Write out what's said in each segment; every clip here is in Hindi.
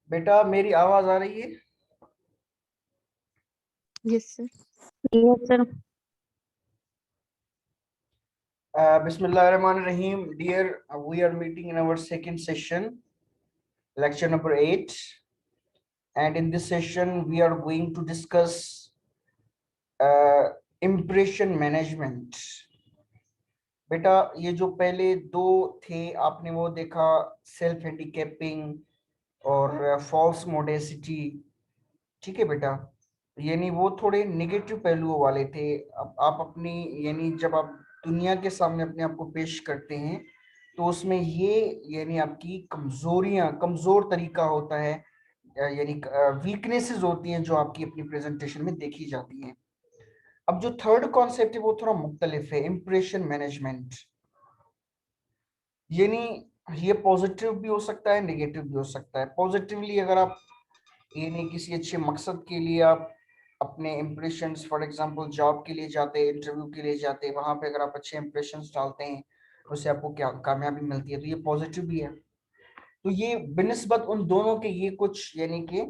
बेटा मेरी आवाज आ रही है? Yes sir. Yes sir. Bismillahirrahmanirrahim. Dear, we are meeting in our second session, lecture number 8. And in this session, we are going to discuss impression management. बेटा ये जो पहले दो थे आपने वो देखा, सेल्फ हैंडीकैपिंग और फॉल्स मोडेसिटी। ठीक है बेटा, यानी वो थोड़े नेगेटिव पहलुओं वाले थे। अब आप अपनी यानी जब आप दुनिया के सामने अपने आप को पेश करते हैं तो उसमें ये यानी आपकी कमजोरियां, कमजोर तरीका होता है, यानी वीकनेसेस होती हैं जो आपकी अपनी प्रेजेंटेशन में देखी जाती हैं। अब जो थर्ड कॉन्सेप्ट है वो थोड़ा मुख्तलिफ है, इंप्रेशन मैनेजमेंट। यानी ये पॉजिटिव भी हो सकता है, नेगेटिव भी हो सकता है। पॉजिटिवली अगर आप यानी किसी अच्छे मकसद के लिए आप अपने इम्प्रेशंस, फॉर एग्जांपल जॉब के लिए जाते हैं, इंटरव्यू के लिए जाते हैं, वहां पे अगर आप अच्छे इम्प्रेशंस डालते हैं उससे आपको क्या कामयाबी मिलती है, तो ये पॉजिटिव भी है। तो ये बिनिस्बत उन दोनों के ये कुछ यानी कि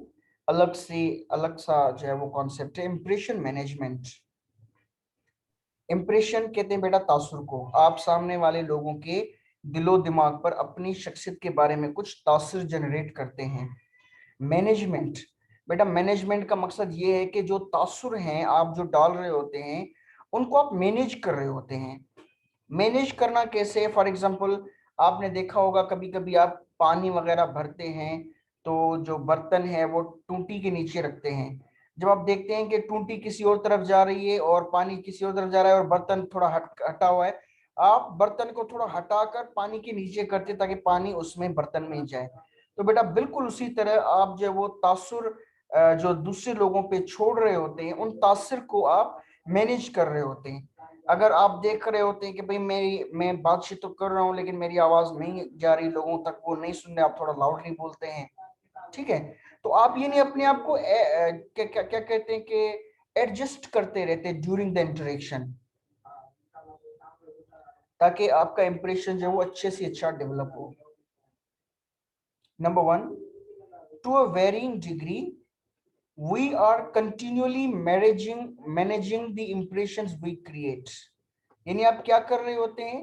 अलग सा जो है वो कॉन्सेप्ट है, इम्प्रेशन मैनेजमेंट। इम्प्रेशन कहते हैं बेटा तासुर को, आप सामने वाले लोगों के दिलो दिमाग पर अपनी शख्सियत के बारे में कुछ तासुर जनरेट करते हैं। मैनेजमेंट, बेटा मैनेजमेंट का मकसद ये है कि जो तासुर हैं आप जो डाल रहे होते हैं उनको आप मैनेज कर रहे होते हैं। मैनेज करना कैसे? फॉर एग्जांपल आपने देखा होगा कभी कभी आप पानी वगैरह भरते हैं तो जो बर्तन है वो टूटी के नीचे रखते हैं। जब आप देखते हैं कि टूटी किसी और तरफ जा रही है और पानी किसी और तरफ जा रहा है और बर्तन थोड़ा हटा हुआ है, आप बर्तन को थोड़ा हटाकर पानी के नीचे करते ताकि पानी उसमें बर्तन में जाए। तो बेटा बिल्कुल उसी तरह आप जो वो तासुर जो दूसरे लोगों पे छोड़ रहे होते हैं उन तासुर को आप मैनेज कर रहे होते हैं। अगर आप देख रहे होते हैं कि भाई मैं बातचीत तो कर रहा हूँ लेकिन मेरी आवाज नहीं जा रही लोगों तक, वो नहीं सुन रहे, आप थोड़ा लाउडली बोलते हैं, ठीक है, तो आप ये नहीं अपने आप को क्या क्या क्या कहते हैं कि एडजस्ट करते रहते हैं ड्यूरिंग द इंटरेक्शन, ताकि आपका इंप्रेशन जो है वो अच्छे से अच्छा डेवलप हो। Number one, to a varying degree we are continually managing the impressions we create। यानी आप क्या कर रहे होते हैं,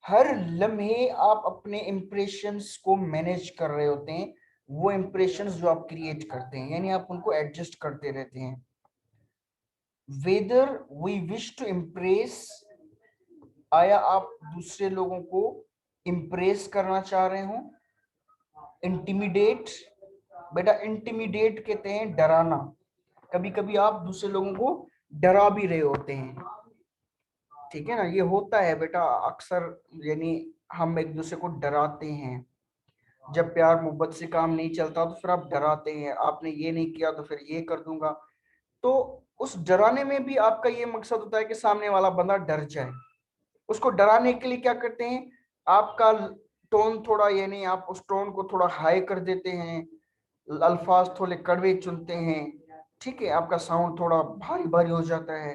हर लम्हे आप अपने इंप्रेशंस को मैनेज कर रहे होते हैं। वो इंप्रेशंस जो आप क्रिएट करते हैं यानी आप उनको एडजस्ट करते रहते हैं। Whether we wish to impress, आया आप दूसरे लोगों को इम्प्रेस करना चाह रहे हो। इंटिमिडेट, बेटा इंटिमिडेट कहते हैं डराना। कभी कभी आप दूसरे लोगों को डरा भी रहे होते हैं, ठीक है ना, ये होता है बेटा अक्सर। यानी हम एक दूसरे को डराते हैं, जब प्यार मोहब्बत से काम नहीं चलता तो फिर आप डराते हैं, आपने ये नहीं किया तो फिर ये कर दूंगा। तो उस डराने में भी आपका ये मकसद होता है कि सामने वाला बंदा डर जाए। उसको डराने के लिए क्या करते हैं, आपका टोन थोड़ा यानी आप उस टोन को थोड़ा हाई कर देते हैं, अल्फाज थोड़े कड़वे चुनते हैं, ठीक है, आपका साउंड थोड़ा भारी भारी हो जाता है।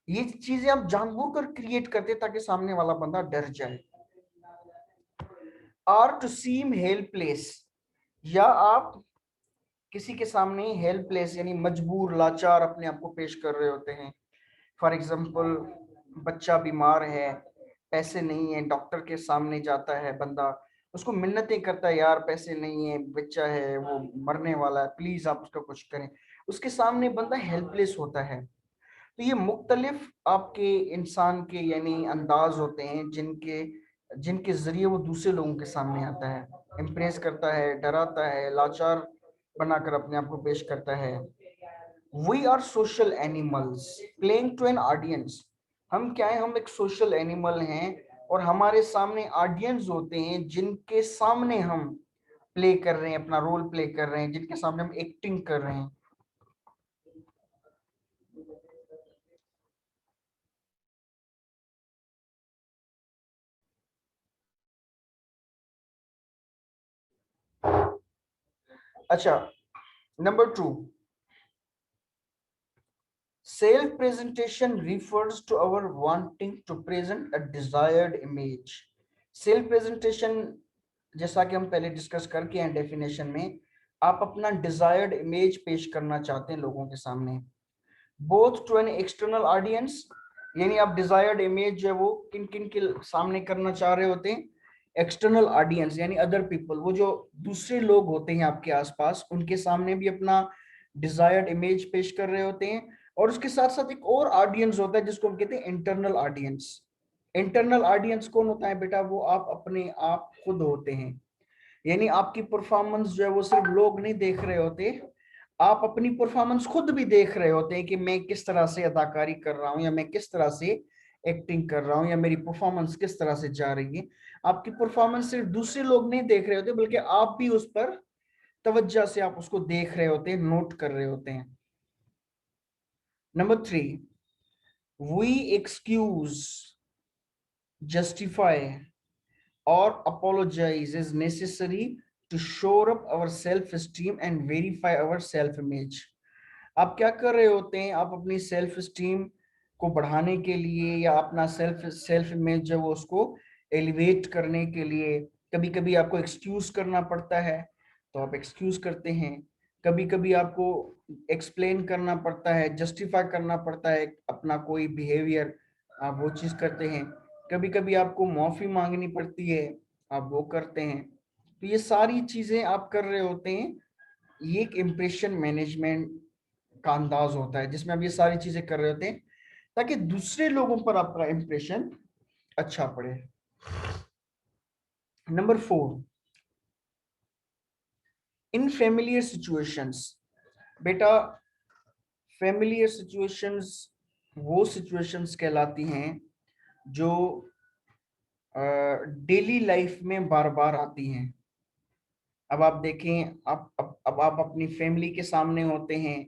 ये चीजें आप जानबूझकर क्रिएट करते हैं ताकि सामने वाला बंदा डर जाए। आर टू सीम हेल्पलेस, या आप किसी के सामने हेल्पलेस यानी मजबूर लाचार अपने आप को पेश कर रहे होते हैं। फॉर एग्जाम्पल बच्चा बीमार है, पैसे नहीं है, डॉक्टर के सामने जाता है बंदा, उसको मिन्नतें करता है, यार पैसे नहीं है, बच्चा है वो मरने वाला है, प्लीज आप उसका कुछ करें। उसके सामने बंदा हेल्पलेस होता है। तो ये मुख्तलिफ आपके इंसान के यानी अंदाज होते हैं जिनके जिनके जरिए वो दूसरे लोगों के सामने आता है, इम्प्रेस करता है, डराता है, लाचार बनाकर अपने आप को पेश करता है। We are social animals playing to an audience, हम क्या है, हम एक सोशल एनिमल हैं और हमारे सामने ऑडियंस होते हैं जिनके सामने हम प्ले कर रहे हैं, अपना रोल प्ले कर रहे हैं, जिनके सामने हम एक्टिंग कर रहे हैं। अच्छा, number two, self presentation refers to our wanting to present a desired image। self presentation जैसा कि हम पहले डिस्कस करके हैं डेफिनेशन में, आप अपना डिजायर्ड इमेज पेश करना चाहते हैं लोगों के सामने, both to an external audience, यानी आप डिजायर्ड इमेज जो है वो किन किन के सामने करना चाह रहे होते हैं, एक्सटर्नल ऑडियंस यानी अदर पीपल, वो जो दूसरे लोग होते हैं आपके आसपास, उनके सामने भी अपना डिजायर्ड इमेज पेश कर रहे होते हैं। और उसके साथ साथ एक और ऑडियंस होता है जिसको हम कहते हैं इंटरनल ऑडियंस। इंटरनल ऑडियंस कौन होता है बेटा? वो आप अपने आप खुद होते हैं, यानी आपकी परफॉर्मेंस जो है वो सिर्फ लोग नहीं देख रहे होते, आप अपनी परफॉर्मेंस खुद भी देख रहे होते हैं कि मैं किस तरह से अदाकारी कर रहा हूं, या मैं किस तरह से एक्टिंग कर रहा हूं, या मेरी परफॉर्मेंस किस तरह से जा रही है। आपकी परफॉर्मेंस सिर्फ दूसरे लोग नहीं देख रहे होते, बल्कि आप भी उस पर तवज्जो से आप उसको देख रहे होते हैं, नोट कर रहे होते हैं। Number 3, we excuse, justify or apologize is necessary to shore up our self esteem and verify our self image। आप क्या कर रहे होते हैं? आप अपनी सेल्फ स्टीम को बढ़ाने के लिए या अपना सेल्फ सेल्फ इमेज जो वो उसको एलिवेट करने के लिए कभी कभी आपको एक्सक्यूज करना पड़ता है, तो आप एक्सक्यूज करते हैं। कभी कभी आपको एक्सप्लेन करना पड़ता है, जस्टिफाई करना पड़ता है अपना कोई बिहेवियर, आप वो चीज करते हैं। कभी कभी आपको माफी मांगनी पड़ती है, आप वो करते हैं। तो ये सारी चीजें आप कर रहे होते हैं। ये एक इम्प्रेशन मैनेजमेंट का अंदाज होता है जिसमें आप ये सारी चीजें कर रहे होते हैं ताकि दूसरे लोगों पर आपका इंप्रेशन अच्छा पड़े। नंबर 4, इन फेमिलियर सिचुएशंस। बेटा फेमिलियर सिचुएशंस वो सिचुएशंस कहलाती हैं जो डेली लाइफ में बार बार आती हैं। अब आप देखें, अब आप अपनी फैमिली के सामने होते हैं,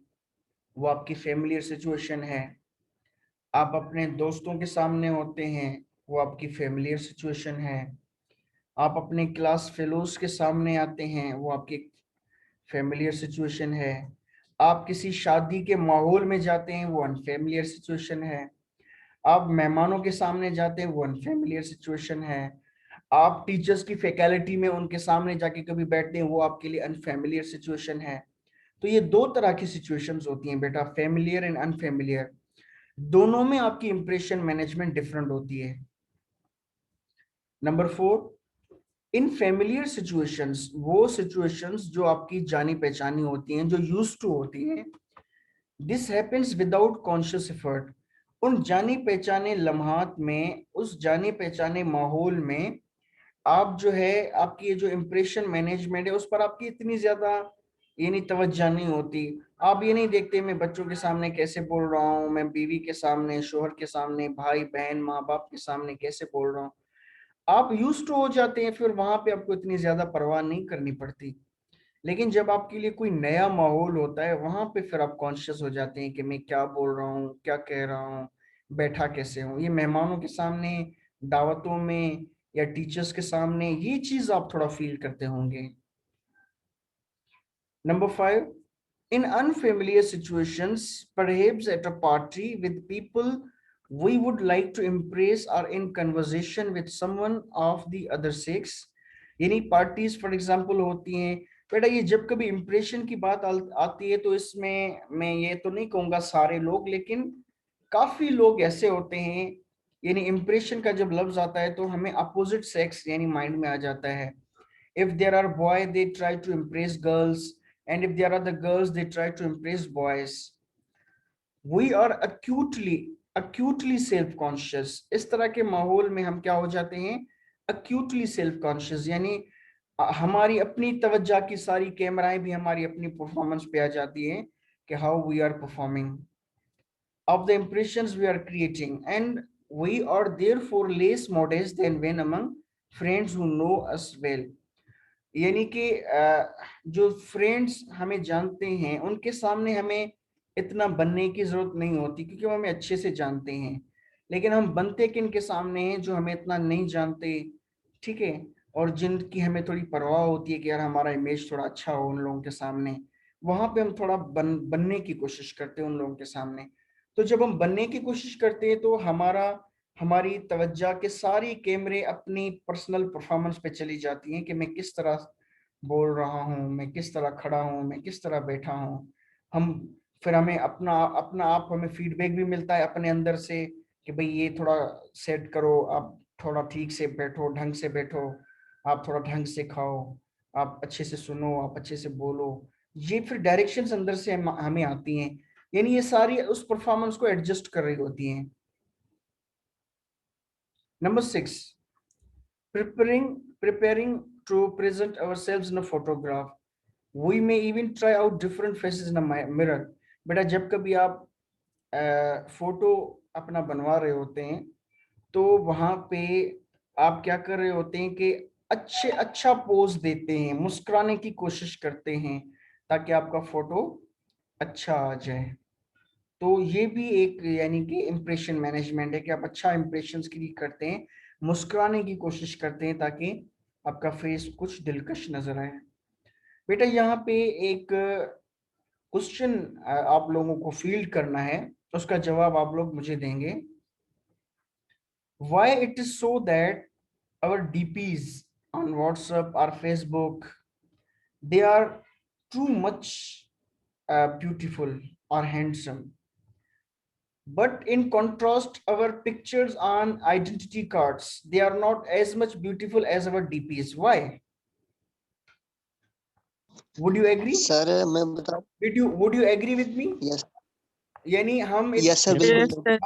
वो आपकी फेमिलियर सिचुएशन है। आप अपने दोस्तों के सामने होते हैं, वो आपकी फेमिलियर सिचुएशन है। आप अपने क्लास फेलोज के सामने आते हैं, वो आपकी फेमिलियर सिचुएशन है। आप किसी शादी के माहौल में जाते हैं, वो अनफेमिलियर सिचुएशन है। आप मेहमानों के सामने जाते हैं, वो अनफेमिलियर सिचुएशन है। आप टीचर्स की फैकल्टी में उनके सामने जाके कभी बैठते हैं, वो आपके लिए अनफेमिलियर सिचुएशन है। तो ये दो तरह की सिचुएशंस होती हैं बेटा, फेमिलियर एंड अनफेमिलियर। दोनों में आपकी इंप्रेशन मैनेजमेंट डिफरेंट होती है। नंबर 4, इन फेमिलियर सिचुएशंस वो सिचुएशंस जो आपकी जानी पहचानी होती हैं, जो यूज्ड टू होती हैं। This happens without conscious effort. उन जानी पहचाने लम्हात में, उस जाने पहचाने माहौल में आप जो है, आपकी ये जो इम्प्रेशन मैनेजमेंट है उस पर आपकी इतनी ज्यादा ये नहीं तवज्जो नहीं होती। आप ये नहीं देखते मैं बच्चों के सामने कैसे बोल रहा हूँ, मैं बीवी के सामने, शोहर के सामने, भाई बहन माँ बाप के सामने कैसे बोल रहा हूँ। आप यूज टू हो जाते हैं, फिर वहां पे आपको इतनी ज्यादा परवाह नहीं करनी पड़ती। लेकिन जब आपके लिए कोई नया माहौल होता है, वहां पे फिर आप कॉन्शियस हो जाते हैं कि मैं क्या बोल रहा हूँ, क्या कह रहा हूँ, बैठा कैसे हूँ। ये मेहमानों के सामने, दावतों में, या टीचर्स के सामने, ये चीज आप थोड़ा फील करते होंगे। Number 5, in unfamiliar situations, perhaps at a party with people we would like to impress, or in conversation with someone of the other sex। यानी पार्टीज फॉर एग्जांपल होती हैं बेटा, ये जब कभी इंप्रेशन की बात आती है तो इसमें मैं ये तो नहीं कहूंगा सारे लोग, लेकिन काफी लोग ऐसे होते हैं, यानी इंप्रेशन का जब लफ्ज आता है तो हमें अपोजिट सेक्स यानी माइंड में आ जाता है। if there are boys they try to impress girls, and if there are the girls they try to impress boys। we are acutely self conscious। इस तरह के माहौल में हम क्या हो जाते हैं? acutely self conscious, यानी हमारी अपनी तवज्जो की सारी कैमराएं भी हमारी अपनी परफॉर्मेंस पे आ जाती हैं कि how we are performing of the impressions we are creating, and we are therefore less modest than when among friends who know us well। यानी कि जो फ्रेंड्स हमें जानते हैं उनके सामने हमें इतना बनने की जरूरत नहीं होती, क्योंकि वो हमें अच्छे से जानते हैं। लेकिन हम बनते किन के सामने हैं? जो हमें इतना नहीं जानते, ठीक है, और जिनकी हमें थोड़ी परवाह होती है कि यार हमारा इमेज थोड़ा अच्छा हो उन लोगों के सामने, वहां पे हम थोड़ा बनने की कोशिश करते हैं उन लोगों के सामने। तो जब हम बनने की कोशिश करते हैं तो हमारी तवज्जो के सारी कैमरे अपनी पर्सनल परफॉर्मेंस पे चली जाती हैं कि मैं किस तरह बोल रहा हूँ, मैं किस तरह खड़ा हूँ, मैं किस तरह बैठा हूँ। हम फिर हमें अपना अपना आप हमें फीडबैक भी मिलता है अपने अंदर से कि भाई ये थोड़ा सेट करो, आप थोड़ा ठीक से बैठो, ढंग से बैठो, आप थोड़ा ढंग से खाओ, आप अच्छे से सुनो, आप अच्छे से बोलो। ये फिर डायरेक्शंस अंदर से हमें आती हैं, यानी ये सारी उस परफॉर्मेंस को एडजस्ट कर रही होती हैं। Number 6, preparing to present ourselves in a photograph. We may even try out different faces in a mirror. बेटा जब कभी आप फोटो अपना बनवा रहे होते हैं तो वहां पे आप क्या कर रहे होते हैं कि अच्छा पोज देते हैं, मुस्कुराने की कोशिश करते हैं ताकि आपका फोटो अच्छा आ जाए। तो ये भी एक यानी कि इम्प्रेशन मैनेजमेंट है कि आप अच्छा इम्प्रेशन क्रिएट करते हैं, मुस्कुराने की कोशिश करते हैं ताकि आपका फेस कुछ दिलकश नजर आए। बेटा यहाँ पे एक क्वेश्चन आप लोगों को फील्ड करना है, उसका जवाब आप लोग मुझे देंगे। Why it is so that our DPs on WhatsApp or Facebook, they are too much beautiful or handsome, but in contrast our pictures on identity cards, they are not as much beautiful as our DPs? Why? Would you agree? Sir मैं बता। Would you agree with me? Yes. यानी हम यस सर, Yes, बिल्कुल। sir.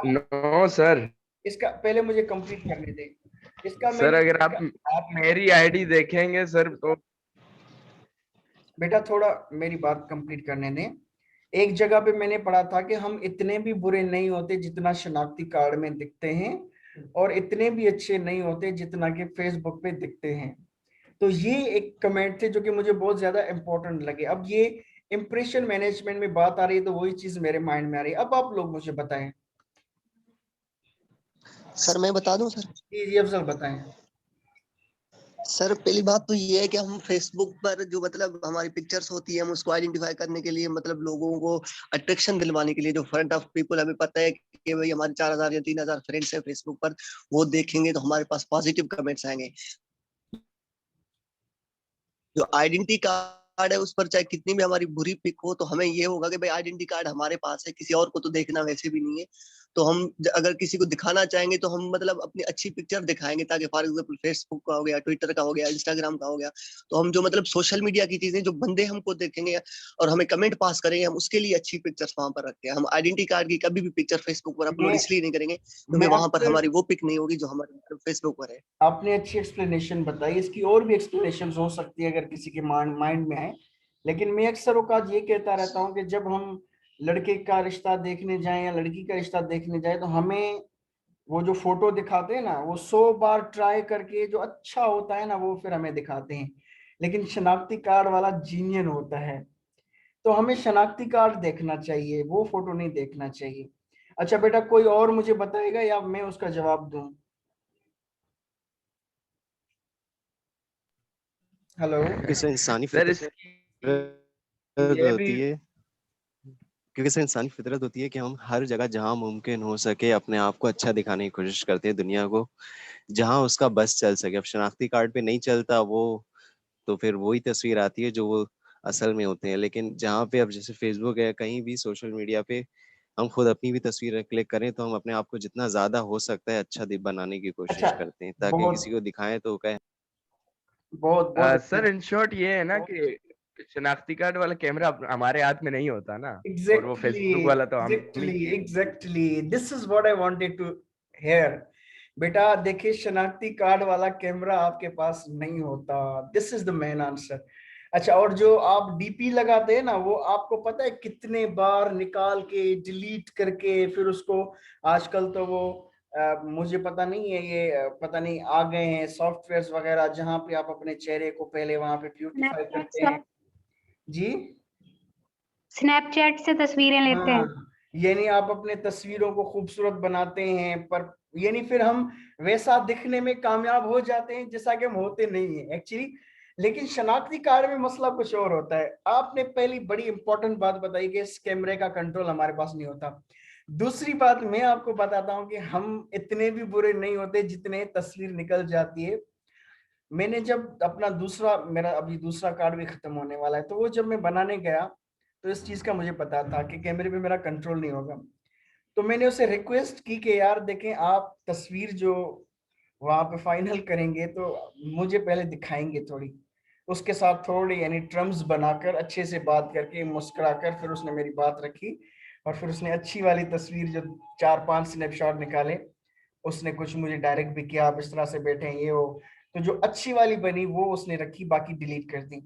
No sir. इसका पहले मुझे कंप्लीट करने दे। इसका सर मैंने अगर आप मेरी आईडी देखेंगे सर तो बेटा थोड़ा मेरी बात कंप्लीट करने दें। एक जगह पे मैंने पढ़ा था कि हम इतने भी बुरे नहीं होते जितना शनाख्ती कार्ड में दिखते हैं, और इतने भी अच्छे नहीं होते जितना कि फेसबुक पे दिखते हैं। तो ये एक कमेंट थे जो कि मुझे बहुत ज्यादा इंपॉर्टेंट लगे। अब ये इंप्रेशन मैनेजमेंट में बात आ रही है तो वही चीज मेरे माइंड में आ रही है। अब आप लोग मुझे बताएं। सर मैं बता दूं सर। जी अफजल बताएं। सर पहली बात तो ये है कि हम फेसबुक पर जो मतलब हमारी पिक्चर्स होती है, हम उसको आइडेंटिफाई करने के लिए, मतलब लोगों को अट्रैक्शन दिलवाने के लिए, जो फ्रंट ऑफ पीपल हमें पता है कि भाई हमारे 4,000 या 3,000 फ्रेंड्स हैं फेसबुक पर, वो देखेंगे तो हमारे पास पॉजिटिव कमेंट्स आएंगे। जो आइडेंटिटी कार्ड है उस पर चाहे कितनी भी हमारी बुरी पिक हो, तो हमें ये होगा कि भाई आइडेंटिटी कार्ड हमारे पास है, किसी और को तो देखना वैसे भी नहीं है। तो हम अगर किसी को दिखाना चाहेंगे तो हम मतलब अपनी अच्छी पिक्चर दिखाएंगे, ताकि फॉर एग्जाम्पल फेसबुक का हो गया, ट्विटर का हो गया, इंस्टाग्राम का हो गया, तो हम जो मतलब सोशल मीडिया की चीजें जो बंदे हमको देखेंगे और हमें कमेंट पास करेंगे, हम उसके लिए अच्छी पिक्चर्स वहां पर रखते हैं। हम आइडेंटिटी कार्ड की कभी भी पिक्चर फेसबुक पर अपलोड मैं इसलिए नहीं करेंगे क्योंकि मैं वहां पर अक्सर हमारी वो पिक नहीं होगी जो हमारे फेसबुक पर है। आपने अच्छी एक्सप्लेनेशन बताई, इसकी और भी एक्सप्लेनेशन हो सकती है अगर किसी के माइंड में आए। लेकिन मैं अक्सर औकात ये कहता रहता हूँ कि जब हम लड़के का रिश्ता देखने जाएं या लड़की का रिश्ता देखने जाए तो हमें वो जो फोटो दिखाते हैं ना, वो 100 बार ट्राई करके जो अच्छा होता है ना वो फिर हमें दिखाते हैं। लेकिन शनाख्ती कार्ड वाला जीनियन होता है, तो हमें शनाख्ती कार्ड देखना चाहिए, वो फोटो नहीं देखना चाहिए। अच्छा बेटा कोई और मुझे बताएगा या मैं उसका जवाब दूं? हेलो। क्योंकि सर इंसानी सर फितरत इसकी ये भी होती है क्योंकि सर इंसानी फितरत होती है कि हम हर जगह जहां मुमकिन हो सके अपने आप को अच्छा दिखाने की कोशिश करते हैं दुनिया को, जहां उसका बस चल सके। अब शनाख्ती कार्ड पे नहीं चलता वो, तो फिर वही तस्वीर आती है जो वो असल में होते हैं। लेकिन जहाँ पे अब जैसे फेसबुक है, कहीं भी सोशल मीडिया पे हम खुद अपनी भी तस्वीर क्लिक करें तो हम अपने आप को जितना ज्यादा हो सकता है अच्छा बनाने की अच्छा कोशिश करते हैं, ताकि बहुत किसी को दिखाएं तो कहे। बहुत बहुत सर इन शॉर्ट ये है ना कि शनाख्ती कार्ड वाला कैमरा हमारे हाथ में नहीं होता ना, और वो एग्जैक्टली फेसबुक वाला तो हम ही। Exactly exactly this is what I wanted to hear. बेटा देखिए शनाख्ती कार्ड वाला कैमरा आपके पास नहीं होता, this is the main answer. अच्छा, और जो आप डीपी लगाते हैं ना, वो आपको पता है कितने बार निकाल के डिलीट करके फिर उसको, आजकल तो वो मुझे पता नहीं है ये पता नहीं आ गए हैं सॉफ्टवेयर्स वगैरह जहां पे आप अपने चेहरे को पहले वहां पे ब्यूटीफाई स्नैपचैट करते हैं। सर, जी स्नैपचैट से तस्वीरें लेते हैं। हाँ, यानी आप अपने तस्वीरों को खूबसूरत बनाते हैं, पर यानी फिर हम वैसा दिखने में कामयाब हो जाते हैं जैसा कि हम होते नहीं है एक्चुअली। लेकिन शनाख्ती कार्ड में मसला कुछ और होता है। आपने पहली बड़ी इंपॉर्टेंट बात बताई कि इस कैमरे का कंट्रोल हमारे पास नहीं होता। दूसरी बात मैं आपको बताता हूं कि हम इतने भी बुरे नहीं होते जितने तस्वीर निकल जाती है। मैंने जब अपना दूसरा, मेरा अभी दूसरा कार्ड भी खत्म होने वाला है, तो वो जब मैं बनाने गया तो इस चीज का मुझे पता था कि कैमरे पे मेरा कंट्रोल नहीं होगा। तो मैंने उसे रिक्वेस्ट की कि यार देखें, आप तस्वीर जो वहां पे फाइनल करेंगे तो मुझे पहले दिखाएंगे थोड़ी। उसके साथ थोड़ी यानी टर्म्स बनाकर अच्छे से बात करके मुस्कुराकर फिर उसने मेरी बात रखी, और फिर उसने अच्छी वाली तस्वीर जो 4-5 स्नैपशॉट निकाले, उसने कुछ मुझे डायरेक्ट भी किया, आप इस तरह से बैठे हैं ये वो। तो जो अच्छी वाली बनी वो उसने रखी, बाकी डिलीट कर दी।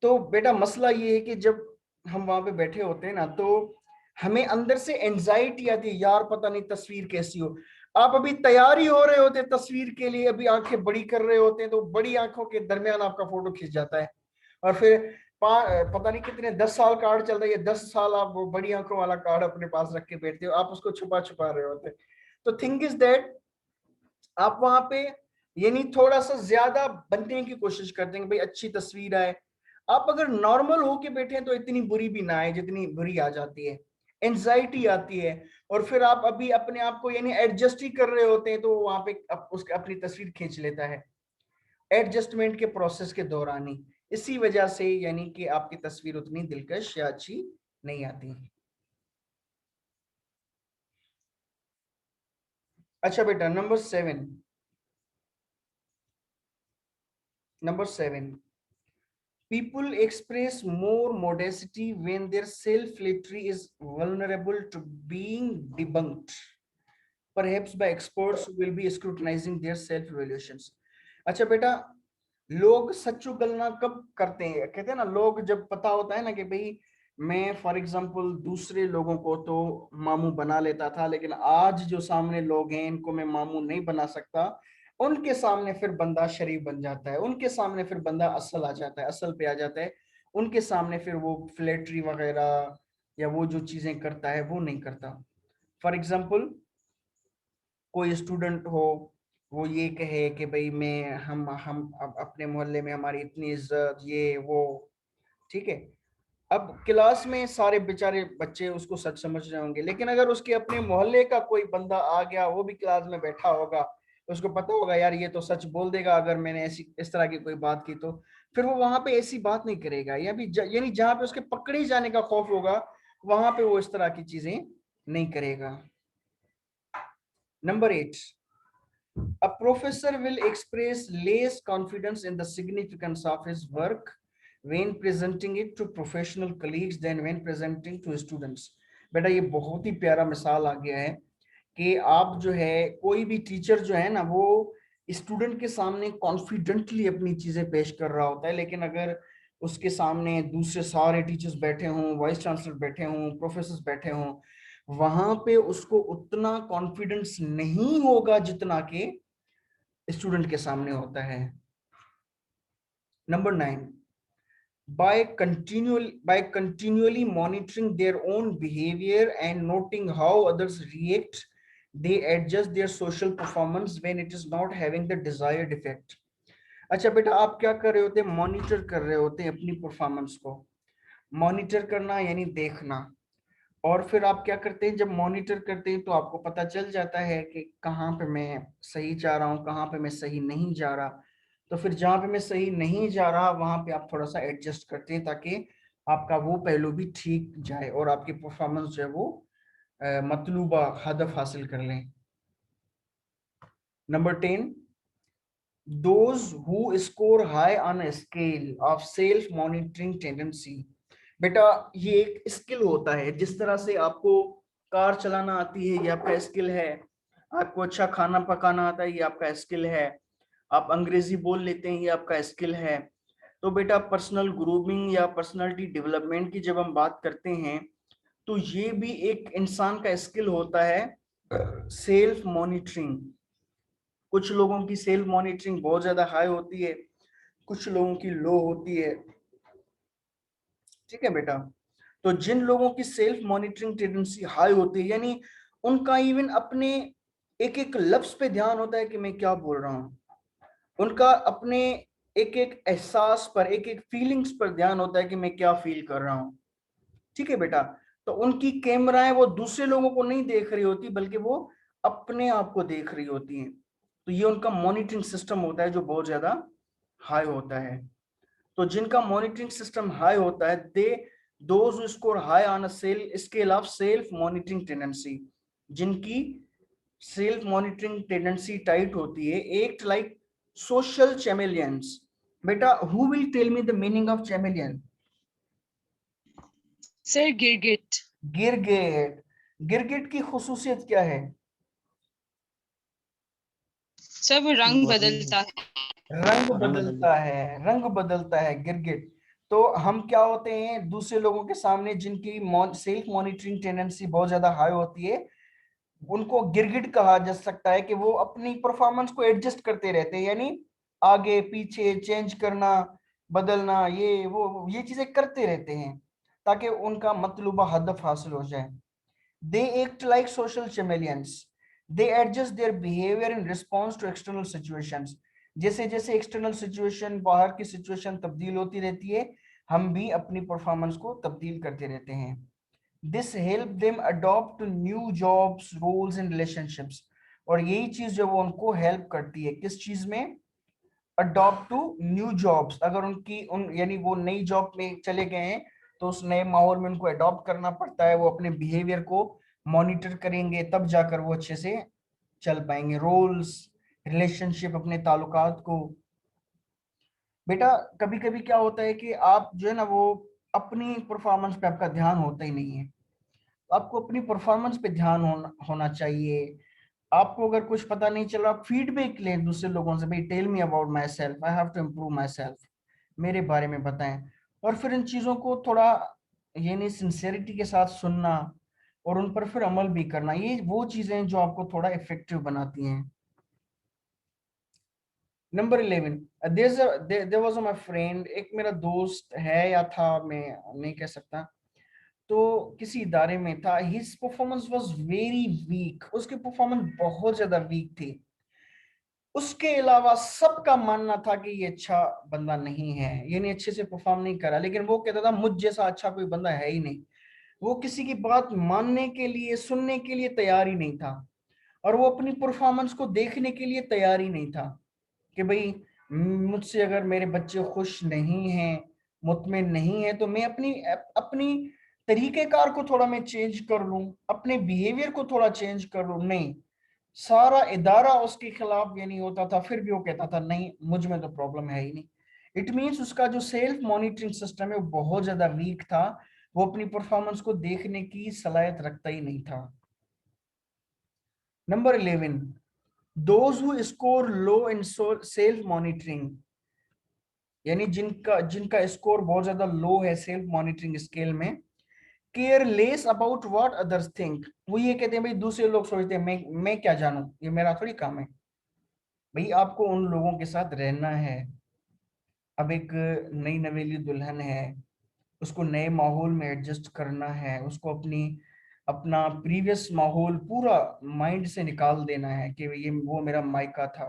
तो बेटा मसला ये है कि जब हम वहां पे बैठे होते हैं ना, तो हमें अंदर से एंजाइटी आती है, यार पता नहीं तस्वीर कैसी हो। आप अभी तैयार ही हो रहे होते हैं तस्वीर के लिए, अभी आंखें बड़ी कर रहे होते हैं, तो बड़ी आंखों के दरमियान आपका फोटो खिंच जाता है, और फिर पता नहीं कितने 10 साल कार्ड चल रहा है, 10 साल आप वो बड़ी आंखों वाला कार्ड अपने पास रख के बैठते हो, आप उसको छुपा छुपा रहे होते हैं। तो थिंग इज दैट आप वहां पे यानी थोड़ा सा ज्यादा बनने की कोशिश करते हैं कि भाई अच्छी तस्वीर आए। आप अगर नॉर्मल होके बैठे हैं तो इतनी बुरी भी ना आए जितनी बुरी आ जाती है, एंजाइटी आती है। और फिर आप अभी अपने आप को यानी एडजस्ट ही कर रहे होते हैं, तो वहां पे उसके अपनी तस्वीर खींच लेता है एडजस्टमेंट के प्रोसेस के दौरान ही। इसी वजह से यानी कि आपकी तस्वीर उतनी दिलकश या अच्छी नहीं आती। अच्छा बेटा, number 7 people express more modesty when their self-flattery is vulnerable to being debunked, perhaps by experts who will be scrutinizing their self-evaluations। अच्छा बेटा, लोग सच उगलना कब करते हैं? कहते हैं ना, लोग जब पता होता है ना कि भाई मैं फॉर एग्जांपल दूसरे लोगों को तो मामू बना लेता था, लेकिन आज जो सामने लोग हैं इनको मैं मामू नहीं बना सकता, उनके सामने फिर बंदा शरीफ बन जाता है, उनके सामने फिर बंदा असल आ जाता है, असल पे आ जाता है। उनके सामने फिर वो फ्लैटरी वगैरह या वो जो चीजें करता है वो नहीं करता। फॉर एग्जाम्पल कोई स्टूडेंट हो, वो ये कहे कि भाई मैं हम अपने मोहल्ले में हमारी इतनी इज्जत ये वो, ठीक है। अब क्लास में सारे बेचारे बच्चे उसको सच समझ रहे होंगे, लेकिन अगर उसके अपने मोहल्ले का कोई बंदा आ गया, वो भी क्लास में बैठा होगा, उसको पता होगा यार ये तो सच बोल देगा अगर मैंने ऐसी इस तरह की कोई बात की, तो फिर वो वहां पे ऐसी बात नहीं करेगा, या भी यानी जहां पे उसके पकड़े जाने का खौफ होगा वहां पे वो इस तरह की चीजें नहीं करेगा। Number 8, a professor will express less confidence in the significance of his work when presenting it to professional colleagues than when presenting to students। बेटा ये बहुत ही प्यारा मिसाल आ गया है कि आप जो है कोई भी टीचर जो है ना, वो स्टूडेंट के सामने कॉन्फिडेंटली अपनी चीजें पेश कर रहा होता है, लेकिन अगर उसके सामने दूसरे सारे टीचर्स बैठे हों, वाइस चांसलर बैठे हों, प्रोफेसर बैठे हों, वहां पे उसको उतना कॉन्फिडेंस नहीं होगा जितना कि स्टूडेंट के सामने होता है। Number 9, by continually monitoring their own behavior and noting how others react, they adjust their social performance when it is not having the desired effect। अच्छा बेटा, आप क्या कर रहे होते हैं? मॉनिटर कर रहे होते हैं अपनी परफॉर्मेंस को। मॉनिटर करना यानी देखना। और फिर आप क्या करते हैं? जब मॉनिटर करते हैं तो आपको पता चल जाता है कि कहाँ पे मैं सही जा रहा हूँ, कहाँ पे मैं सही नहीं जा रहा। तो फिर जहाँ पे मैं सही नहीं जा रहा वहां पे आप थोड़ा सा एडजस्ट करते हैं ताकि आपका वो पहलू भी ठीक जाए और आपकी परफॉर्मेंस जो है वो मतलूबा हदफ हासिल कर लें। Number 10, those who score high on a scale of self monitoring tendency। बेटा ये एक स्किल होता है, जिस तरह से आपको कार चलाना आती है ये आपका स्किल है, आपको अच्छा खाना पकाना आता है ये आपका स्किल है, आप अंग्रेजी बोल लेते हैं ये आपका स्किल है। तो बेटा पर्सनल ग्रूमिंग या पर्सनालिटी डेवलपमेंट की जब हम बात करते हैं तो ये भी एक इंसान का स्किल होता है, सेल्फ मॉनिटरिंग। कुछ लोगों की सेल्फ मॉनिटरिंग बहुत ज्यादा हाई होती है, कुछ लोगों की लो होती है, ठीक है बेटा। तो जिन लोगों की सेल्फ मॉनिटरिंग टेंडेंसी हाई होती है, यानी उनका इवन अपने एक एक लफ्ज पे ध्यान होता है कि मैं क्या बोल रहा हूँ, उनका अपने एक एक एहसास पर, एक एक फीलिंग्स पर ध्यान होता है कि मैं क्या फील कर रहा हूँ, ठीक है बेटा। तो उनकी कैमराएं वो दूसरे लोगों को नहीं देख रही होती बल्कि वो अपने आप को देख रही होती हैं। तो ये उनका मॉनिटरिंग सिस्टम होता है जो बहुत ज्यादा हाई होता है। तो जिनका मॉनिटरिंग सिस्टम हाई होता है, those who score high on a scale of self monitoring tendency, जिनकी सेल्फ मॉनिटरिंग टेंडेंसी टाइट होती है, एक्ट लाइक सोशल चैमेलियंस। बेटा who will tell me the meaning of chameleon? Sir गिरगिट। गिरगिट। गिरगिट की खुसूसियत क्या है? सब रंग बदलता है। रंग बदलता है, रंग बदलता है गिरगिट। तो हम क्या होते हैं दूसरे लोगों के सामने, जिनकी सेल्फ मॉनिटरिंग टेंडेंसी बहुत ज्यादा हाई होती है, उनको गिरगिट कहा जा सकता है कि वो अपनी परफॉर्मेंस को एडजस्ट करते रहते हैं, यानी आगे पीछे चेंज करना, बदलना, ये चीजें करते रहते हैं ताकि उनका मतलूबा हदफ हासिल हो जाए। They act like social chameleons, they adjust their behaviour in response to external situations. जैसे जैसे एक्सटर्नल सिचुएशन, बाहर की सिचुएशन तब्दील होती रहती है, हम भी अपनी परफॉर्मेंस को तब्दील करते रहते हैं। This help them adopt to new jobs, roles and relationships. और यही चीज जो वो उनको हेल्प करती है, किस चीज में? Adopt to new jobs. अगर यानी वो नई जॉब में चले गए हैं, तो उस नए माहौल में उनको अडॉप्ट करना पड़ता है, वो अपने बिहेवियर को मॉनिटर करेंगे, तब जाकर वो अच्छे से चल पाएंगे। रोल्स, रिलेशनशिप, अपने ताल्लुकात को। बेटा कभी कभी क्या होता है कि आप जो है ना, वो अपनी परफॉर्मेंस पे आपका ध्यान होता ही नहीं है। आपको अपनी परफॉर्मेंस पे ध्यान होना चाहिए। आपको अगर कुछ पता नहीं चल रहा, आप फीडबैक लें दूसरे लोगों से, भाई tell me about myself, I have to improve myself, मेरे बारे में बताएं। और फिर इन चीजों को थोड़ा यानी सिंसेरिटी के साथ सुनना और उन पर फिर अमल भी करना, ये वो चीजें जो आपको थोड़ा इफेक्टिव बनाती हैं। Number 11, there was my friend, एक मेरा दोस्त है या था, मैं नहीं कह सकता, तो किसी इदारे में था। His performance was very weak, उसकी परफॉर्मेंस बहुत ज्यादा वीक थी। उसके अलावा सबका मानना था कि ये अच्छा बंदा नहीं है, ये नहीं अच्छे से परफॉर्म नहीं करा, लेकिन वो कहता था मुझ जैसा अच्छा कोई बंदा है ही नहीं। वो किसी की बात मानने के लिए, सुनने के लिए तैयार ही नहीं था, और वो अपनी परफॉर्मेंस को देखने के लिए तैयार ही नहीं था कि भाई मुझसे अगर मेरे बच्चे खुश नहीं हैं, मुतमिन नहीं है, तो मैं अपनी अपनी तरीकेकार को थोड़ा मैं चेंज कर लूं, अपने बिहेवियर को थोड़ा चेंज कर लूं। नहीं, सारा इदारा उसके खिलाफ ये नहीं होता था, फिर भी वो कहता था नहीं मुझ में तो प्रॉब्लम है ही नहीं। इट मीन्स उसका जो सेल्फ मॉनिटरिंग सिस्टम है वो बहुत ज्यादा वीक था, वो अपनी परफॉर्मेंस को देखने की सलाहियत रखता ही नहीं था। Number 11, those who score low in self monitoring, यानी जिनका जिनका स्कोर बहुत ज्यादा लो है सेल्फ मॉनिटरिंग स्केल में, care less about what others think. वो ये कहते हैं भाई दूसरे लोग सोचते हैं, मैं क्या जानूं, ये मेरा थोड़ी काम है। भाई आपको उन लोगों के साथ रहना है। अब एक नई नवेली दुल्हन है, उसको नए माहौल में एडजस्ट करना है, उसको अपना प्रीवियस माहौल पूरा माइंड से निकाल देना है कि ये वो मेरा मायका था,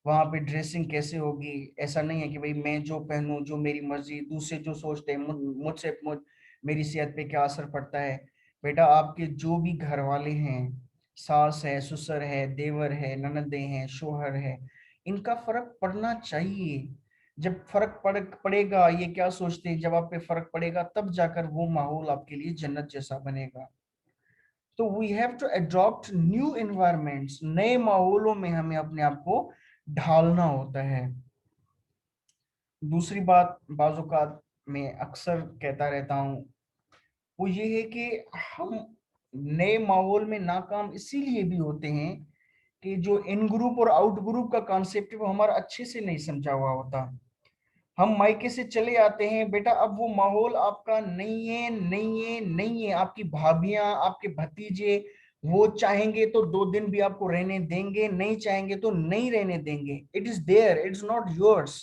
वहां पे ड्रेसिंग कैसे होगी। ऐसा नहीं है कि भाई मैं जो पहनूं, जो मेरी मर्जी, दूसरे जो सोचते हैं मेरी सेहत पे क्या असर पड़ता है। बेटा आपके जो भी घर वाले हैं, सास है, ससुर है, देवर है, ननदे हैं, शोहर है, इनका फर्क पड़ना चाहिए। जब फर्क पड़ेगा, ये क्या सोचते हैं, जब आप पे फर्क पड़ेगा तब जाकर वो माहौल आपके लिए जन्नत जैसा बनेगा। तो we have to adopt new environments, नए माहौलों में हमें अपने आप को ढालना होता है। दूसरी बात बाजुकात मैं अक्सर कहता रहता हूँ, वो ये है कि हम नए माहौल में नाकाम इसीलिए भी होते हैं कि जो इन ग्रुप और आउट ग्रुप का कॉन्सेप्ट है वो हमारा अच्छे से नहीं समझा हुआ होता। हम मायके से चले आते हैं बेटा, अब वो माहौल आपका नहीं है, नहीं है, नहीं है। आपकी भाभियां, आपके भतीजे, वो चाहेंगे तो 2 दिन भी आपको रहने देंगे, नहीं चाहेंगे तो नहीं रहने देंगे। It is there, it is not yours.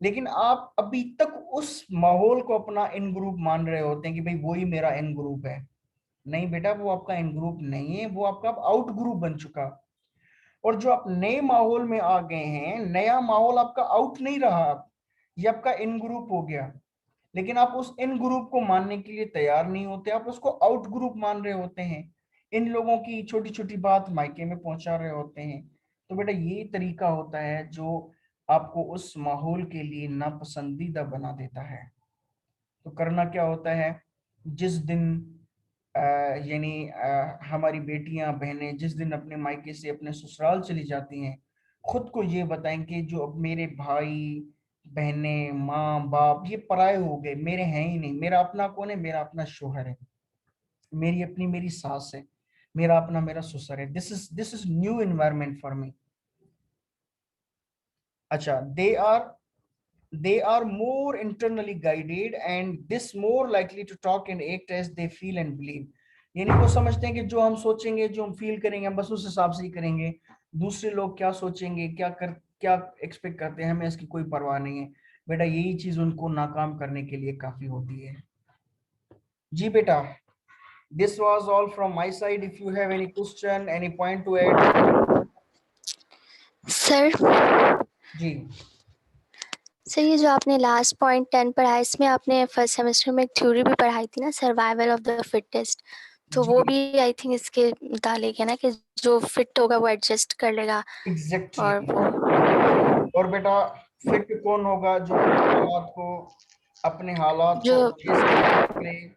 लेकिन आप अभी तक उस माहौल को अपना इन ग्रुप मान रहे होते हैं कि भाई वो ही मेरा इन ग्रुप है। नहीं बेटा, वो आपका इन ग्रुप नहीं है, वो आपका आउट ग्रुप बन चुका। और जो आप नए माहौल में आ गए हैं, नया माहौल आपका आउट नहीं रहा, अब ये आपका इन ग्रुप हो गया। लेकिन आप उस इन ग्रुप को मानने के लिए तैयार नहीं होते, आप उसको आउट ग्रुप मान रहे होते हैं। इन लोगों की छोटी छोटी बात मायके में पहुंचा रहे होते हैं। तो बेटा ये तरीका होता है जो आपको उस माहौल के लिए नापसंदीदा बना देता है। तो करना क्या होता है, जिस दिन यानी हमारी बेटियां बहनें जिस दिन अपने मायके से अपने ससुराल चली जाती हैं, खुद को ये बताएं कि जो अब मेरे भाई बहनें माँ बाप ये पराये हो गए, मेरे हैं ही नहीं। मेरा अपना कौन है? मेरा अपना शोहर है, मेरी अपनी मेरी सास है, मेरा अपना मेरा ससुर है। This is new environment for me. अच्छा, they are more internally guided and this more likely to talk and act as they feel and believe। यानी वो समझते हैं कि जो हम सोचेंगे, जो हम फील करेंगे, हम बस उस हिसाब से ही करेंगे। दूसरे लोग क्या सोचेंगे, क्या एक्सपेक्ट करते हैं, हमें इसकी कोई परवाह नहीं है। बेटा यही चीज उनको नाकाम करने के लिए काफी होती है। जी बेटा, this was all from my side. If you have any question, any point to add? Sir ji sir ये जो आपने लास्ट पॉइंट 10 पढ़ा है, इसमें आपने फर्स्ट सेमेस्टर में एक थ्योरी भी पढ़ाई थी ना, सर्वाइवल ऑफ द फिटेस्ट। तो वो भी आई थिंक इसके मुतालिक है ना, कि जो फिट होगा वो एडजस्ट कर लेगा। एग्जैक्टली और और बेटा फिट कौन होगा? जो अपने हालात को जो अच्छे से करे,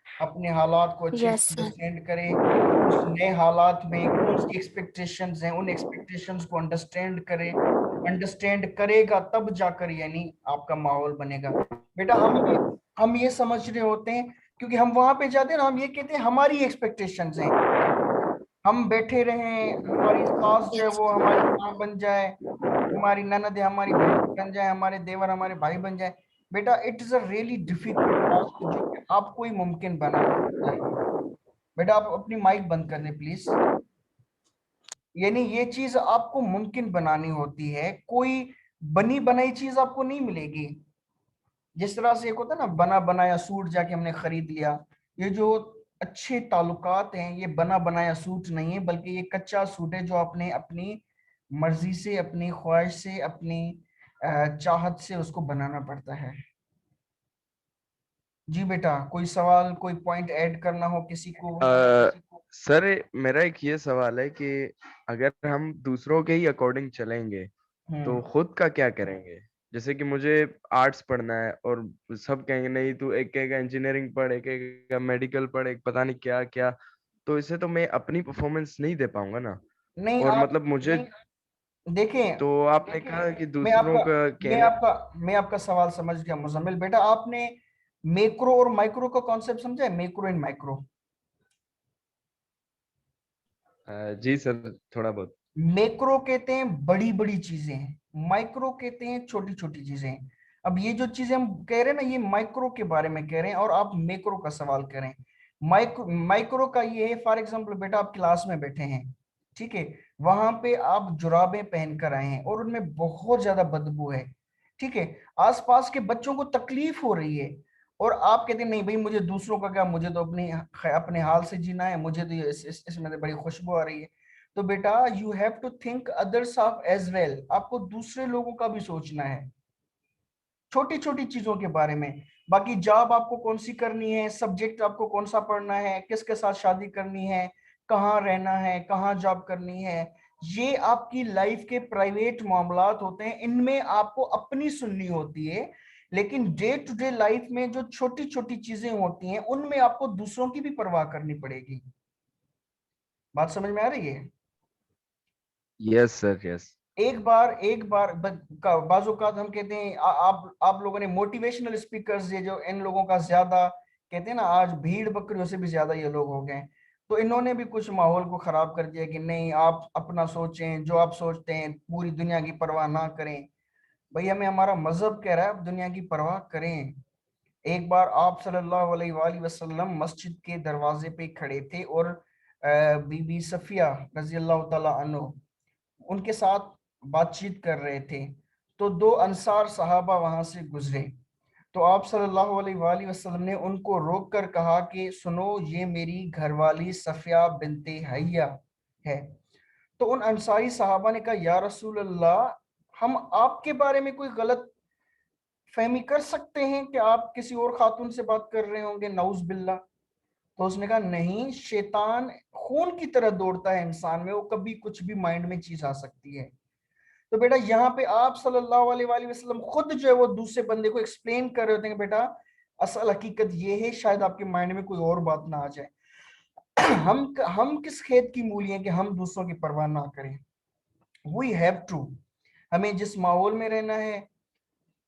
अपने हालात को अच्छे यस से सर, अंडरस्टैंड करे, उस नए हालात में कौन सी एक्सपेक्टेशंस हैं, उन एक्सपेक्टेशंस को अंडरस्टैंड करेगा, तब जाकर यानी आपका माहौल बनेगा। बेटा हम ये समझ रहे होते हैं, क्योंकि हम वहां पे जाते हैं ना, हम ये कहते हैं हमारी एक्सपेक्टेशंस हैं, हम बैठे रहें, हमारी सास जो है वो हमारी माँ बन जाए, हमारी ननद है हमारी बहन बन जाए, हमारे देवर हमारे भाई बन जाए। बेटा it is a really difficult task जो कि आपको ही मुमकिन बनाना चाहिए। बेटा आप अपनी माइक बंद कर दें प्लीज। यानी ये चीज आपको मुमकिन बनानी होती है, कोई बनी बनाई चीज आपको नहीं मिलेगी। जिस तरह से एक होता है ना, बना बनाया सूट जाके हमने खरीद लिया, ये जो अच्छे ताल्लुकात हैं ये बना बनाया सूट नहीं है, बल्कि ये कच्चा सूट है जो आपने अपनी मर्जी से, अपनी ख्वाहिश से, अपनी चाहत से उसको बनाना पड़ता है। जी बेटा, कोई सवाल, कोई पॉइंट ऐड करना हो किसी को? सर मेरा एक ये सवाल है कि अगर हम दूसरों के ही अकॉर्डिंग चलेंगे तो खुद का क्या करेंगे? जैसे कि मुझे आर्ट्स पढ़ना है और सब कहेंगे नहीं तू एक कहेगा इंजीनियरिंग पढ़, एक कहेगा मेडिकल पढ़, एक पता नहीं क्या क्या, तो इससे तो मैं अपनी परफॉर्मेंस नहीं दे पाऊंगा ना। नहीं और आप मतलब मुझे देखें, तो आपने कहा कि मैं दूसरों आपका का मैं कहने आपका मैं आपका सवाल समझ गया मुजम्मिल। बेटा आपने मैक्रो और माइक्रो का कॉन्सेप्ट समझा है? Macro and micro. जी सर थोड़ा बहुत। मैक्रो कहते हैं बड़ी बड़ी चीजें, माइक्रो कहते हैं छोटी छोटी चीजें। अब ये जो चीजें हम कह रहे हैं ना, ये माइक्रो के बारे में कह रहे हैं और आप मैक्रो का सवाल कर रहे हैं। माइक्रो का ये है, फॉर एग्जांपल बेटा आप क्लास में बैठे हैं, ठीक है, वहां पे आप जुराबें पहन कर आए हैं और उनमें बहुत ज्यादा बदबू है, ठीक है, आसपास के बच्चों को तकलीफ हो रही है, और आप कहते हैं नहीं भाई मुझे दूसरों का क्या, मुझे तो अपने हाल से जीना है, मुझे तो इसमें तो बड़ी खुशबू आ रही है। तो बेटा you have to think others of as well, आपको दूसरे लोगों का भी सोचना है, छोटी छोटी चीजों के बारे में। बाकी जॉब आपको कौन सी करनी है, सब्जेक्ट आपको कौन सा पढ़ना है, किसके साथ शादी करनी है, कहाँ रहना है, कहाँ जॉब करनी है, ये आपकी लाइफ के प्राइवेट मामलात होते हैं, इनमें आपको अपनी सुननी होती है। लेकिन डे टू डे लाइफ में जो छोटी छोटी चीजें होती हैं उनमें आपको दूसरों की भी परवाह करनी पड़ेगी। बात समझ में आ रही है? Yes sir yes. एक बार बाज़-औक़ात हम कहते हैं आप लोगों ने मोटिवेशनल स्पीकर्स, ये जो इन लोगों का ज्यादा कहते हैं ना, आज भीड़ बकरियों से भी ज्यादा ये लोग हो गए, तो इन्होंने भी कुछ माहौल को खराब कर दिया कि नहीं आप अपना सोचें, जो आप सोचते हैं, पूरी दुनिया की परवाह ना करें। भाई हमें हमारा मजहब कह रहा है आप दुनिया की परवाह करें। एक बार आप सल्लल्लाहु अलैहि वसल्लम मस्जिद के दरवाजे पे खड़े थे और बीबी सफिया रजी अल्लाह तआला अन्हो उनके साथ बातचीत कर रहे थे, तो दो अंसार सहाबा वहां से गुजरे, तो आप सल्लल्लाहु अलैहि वसल्लम ने उनको रोक कर कहा कि सुनो, ये मेरी घरवाली सफिया बिनते हैया है। तो उन अंसारी सहाबा ने कहा या रसूल अल्लाह, हम आपके बारे में कोई गलत फहमी कर सकते हैं कि आप किसी और खातून से बात कर रहे होंगे, नऊज बिल्ला। तो उसने कहा नहीं, शैतान खून की तरह दौड़ता है इंसान में, वो कभी कुछ भी माइंड में चीज आ सकती है। तो बेटा यहाँ पे आप सल्लल्लाहु अलैहि वसल्लम खुद जो है वो दूसरे बंदे को एक्सप्लेन कर रहे होते हैं कि बेटा असल हकीकत ये है, शायद आपके माइंड में कोई और बात ना आ जाए। हम किस खेत की मूली हैं कि हम दूसरों की परवाह ना करें। वी हैव टू, हमें जिस माहौल में रहना है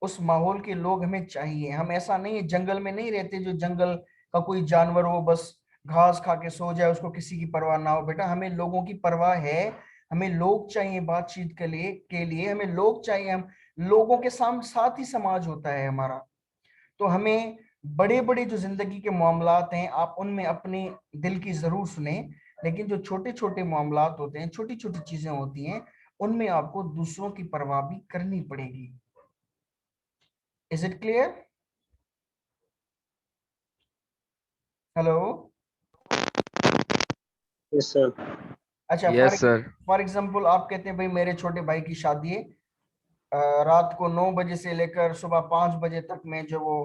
उस माहौल के लोग हमें चाहिए। हम ऐसा नहीं है, जंगल में नहीं रहते जो जंगल का कोई जानवर हो बस घास खा के सो जाए, उसको किसी की परवाह ना हो। बेटा हमें लोगों की परवाह है, हमें लोग चाहिए बातचीत के लिए हमें लोग चाहिए। हम लोगों के साथ ही समाज होता है हमारा। तो हमें बड़े बड़े जो जिंदगी के मामलात हैं आप उनमें अपने दिल की जरूर सुने, लेकिन जो छोटे छोटे मामलात होते हैं, छोटी छोटी चीजें होती हैं, उनमें आपको दूसरों की परवाह भी करनी पड़ेगी। Is it clear? Hello. Yes sir. अच्छा, यस सर। फॉर एग्जाम्पल आप कहते हैं भाई मेरे छोटे भाई की शादी है, रात को 9 बजे से लेकर सुबह 5 बजे तक में जो वो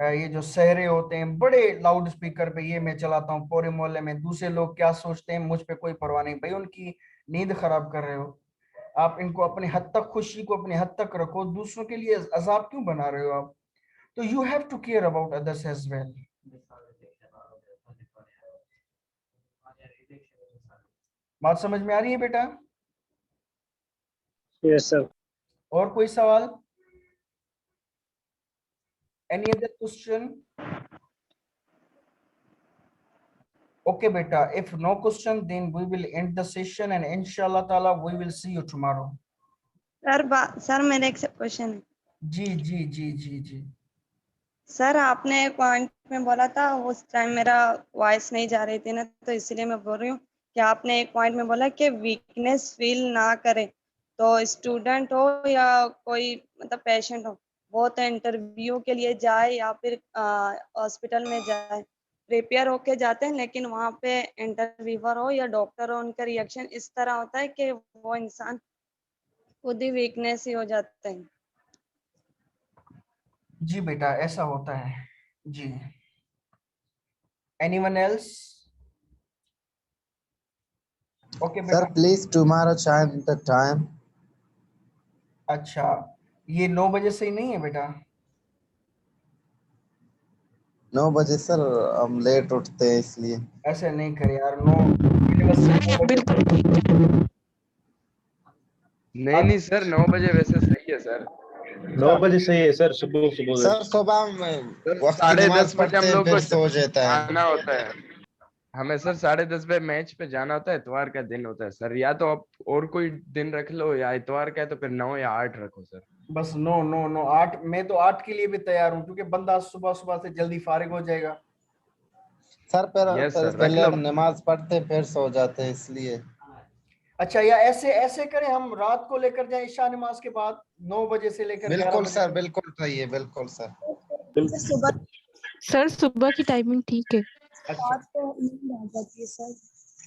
ये जो सहरे होते हैं बड़े लाउड स्पीकर पे ये मैं चलाता हूँ पूरे मोहल्ले में, दूसरे लोग क्या सोचते हैं मुझ पे कोई परवाह नहीं। भाई उनकी नींद खराब कर रहे हो आप, इनको अपने हद तक, खुशी को अपने हद तक रखो, दूसरों के लिए अजाब क्यों बना रहे हो आप? तो you have to care about others as well. बात समझ में आ रही है बेटा? Yes sir. और कोई सवाल? Any other question? Okay, beta. If no question, then we will end the session, and inshallah taala we will see you tomorrow. Sir मेरा एक क्वेश्चन है। जी जी जी जी जी। सर आपने एक पॉइंट में बोला था, उस टाइम मेरा वॉइस नहीं जा रही थी ना, तो इसलिए मैं बोल रही हूँ कि आपने एक पॉइंट में बोला कि वीकनेस फील ना करे, तो स्टूडेंट हो या कोई मतलब पेशेंट हो, वो तो इंटरव्यू के लिए जाए या फिर हॉस्पिटल में जाए, प्रिपेयर होके जाते हैं, लेकिन वहाँ पे इंटरव्यूअर हो या डॉक्टर हो, उनका रिएक्शन इस तरह होता है कि वो इंसान खुद ही वीकनेस ही हो जाता है। जी बेटा ऐसा होता है जी। Anyone else? Okay Sir, बेटा। please tomorrow change the time. अच्छा, ये 9 बजे से ही नहीं है बेटा? 9 बजे सर, हम लेट उठते हैं इसलिए। ऐसे नहीं करे यार, 9 बजे। नहीं सर, 9 बजे वैसे सही है सर। 9 बजे सही है सर, सुबह सुबह। सर सुबह में वक्त की 10:30 नमाज बजे हम पढ़ते हैं लोग फिर को सो जाता है। जाना होता है। हमें सर 10:30 बजे मैच पे जाना होता है, इतवार का दिन होता है सर। या तो आप और कोई दिन रख लो, या इतवार का है तो फिर 9 या 8 रखो सर। बस 9 9 9 8, मैं तो 8 के लिए भी तैयार हूँ, क्योंकि बंदा सुबह सुबह से जल्दी फारिग हो जाएगा। सर यस सर, रख पहले लो। हम नमाज पढ़ते फिर सो जाते हैं इसलिए। अच्छा, या ऐसे ऐसे करें, हम रात को लेकर जाएं इशा नमाज के बाद 9 बजे से लेकर 11 बिल्कुल बजे सर, तक। बिल्कुल सही है, बिल्कुल सर। सुबह सर सुबह की टाइमिंग ठीक है। अच्छा रात को नींद आ जाती है सर।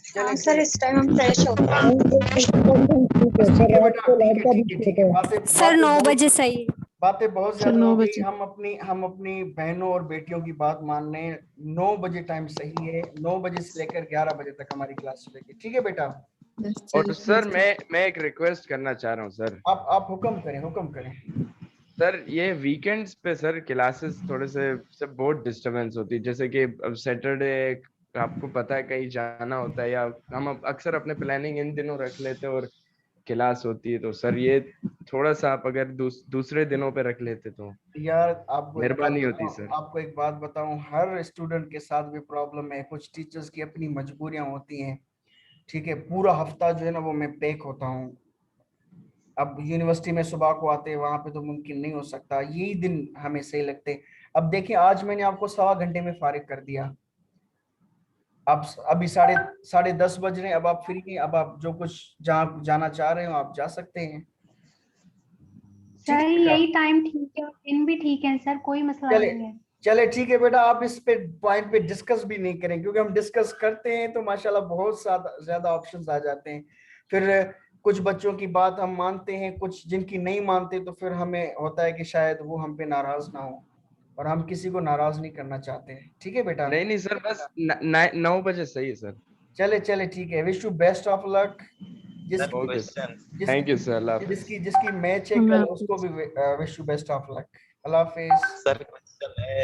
चलें हाँ सर, इस टाइम हम फ्रेश होते हैं। बस ठीक है बेटा, ठीक है। बातें सर 9 बजे सही है। बातें बहुत सर ज्यादा 9 हो गई। बजे। हम अपनी बहनों और बेटियों की बात मान लें, 9 बजे टाइम सही है। 9 बजे से लेकर 11 बजे तक हमारी क्लास चलेगी, ठीक है बेटा? और सर मैं एक रिक्वेस्ट करना चाह रहा हूँ सर। आप हुक्म करें, हुक्म करें। सर ये वीकेंड्स पे सर क्लासेस थोड़े से बहुत डिस्टरबेंस होती है, जैसे कि अब सैटरडे आपको पता है कहीं जाना होता है, या हम अक्सर अपने प्लानिंग इन दिनों रख लेते हैं और क्लास होती है। तो सर ये थोड़ा सा आप अगर दूसरे दिनों पे रख लेते तो यार आपको एक बात मेहरबानी होती बताऊं, सर। आपको एक बात बताऊं, हर स्टूडेंट के साथ भी प्रॉब्लम है। कुछ टीचर्स की अपनी मजबूरियां होती हैं, ठीक है? पूरा हफ्ता जो है ना वो मैं पैक होता हूँ। अब यूनिवर्सिटी में सुबह को आते हैं, वहां पे तो मुमकिन नहीं हो सकता, यही दिन हमें सही लगते हैं। अब देखिए, आज मैंने आपको 1.25 घंटे में फारिग कर दिया। अब अभी साढ़े 10:30 बज रहे हैं, अब आप फ्री हैं, अब आप जो कुछ जहाँ जाना चाह रहे हो आप जा सकते हैं। ठीक सर है बेटा? यही टाइम ठीक है और दिन भी ठीक है सर, कोई मसला चले नहीं है। चले ठीक है बेटा, आप इस पे पॉइंट पे डिस्कस भी नहीं करें, क्योंकि हम डिस्कस करते हैं तो माशाल्लाह बहुत ज्यादा ऑप्शंस आ जाते हैं। फिर कुछ बच्चों की बात हम मानते हैं, कुछ जिनकी नहीं मानते, तो फिर हमें होता है कि शायद वो हम पे नाराज ना हो, और हम किसी को नाराज नहीं करना चाहते हैं। ठीक है बेटा? नहीं सर, बस 9 बजे सही है सर। चले ठीक है। Wish you best of luck. जिसकी ओके जिसकी थैंक यू सर, अल्लाह हाफिज। जिसकी मैच है अल्लाह कल, उसको भी wish you best of luck. Allah Hafiz. Sir question है